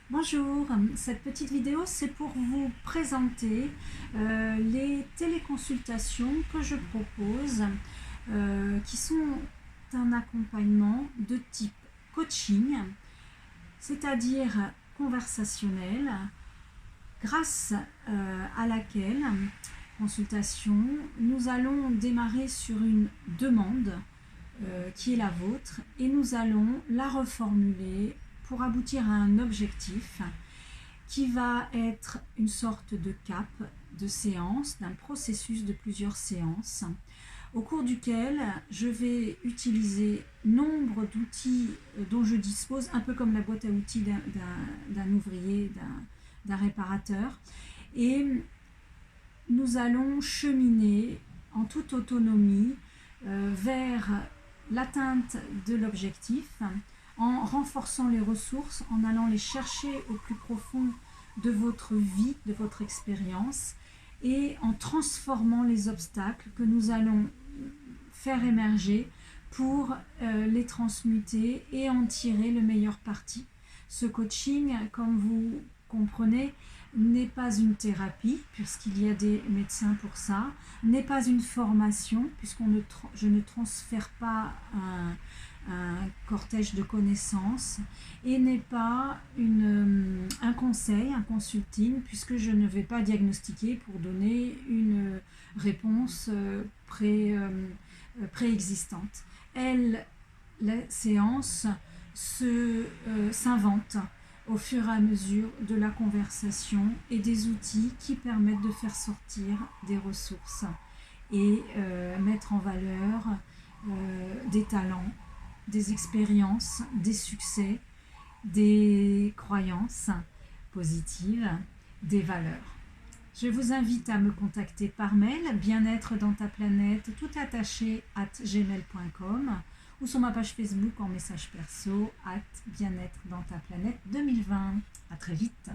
Bonjour, cette petite vidéo c'est pour vous présenter les téléconsultations que je propose qui sont un accompagnement de type coaching, c'est-à-dire conversationnel, grâce à laquelle consultation nous allons démarrer sur une demande qui est la vôtre et nous allons la reformuler pour aboutir à un objectif qui va être une sorte de cap, de séance, d'un processus de plusieurs séances, au cours duquel je vais utiliser nombre d'outils dont je dispose, un peu comme la boîte à outils d'un ouvrier, d'un réparateur, et nous allons cheminer en toute autonomie vers l'atteinte de l'objectif, en renforçant les ressources, en allant les chercher au plus profond de votre vie, de votre expérience, et en transformant les obstacles que nous allons faire émerger pour les transmuter et en tirer le meilleur parti. Ce coaching, comme vous comprenez, n'est pas une thérapie, puisqu'il y a des médecins pour ça, n'est pas une formation, je ne transfère pas un cortège de connaissances, et n'est pas un conseil, un consulting, puisque je ne vais pas diagnostiquer pour donner une réponse préexistante. La séance s'invente au fur et à mesure de la conversation et des outils qui permettent de faire sortir des ressources et mettre en valeur des talents, des expériences, des succès, des croyances positives, des valeurs. Je vous invite à me contacter par mail, bien-être dans ta planète, tout attaché @gmail.com, ou sur ma page Facebook en message perso @bien-être dans ta planète 2020. À très vite.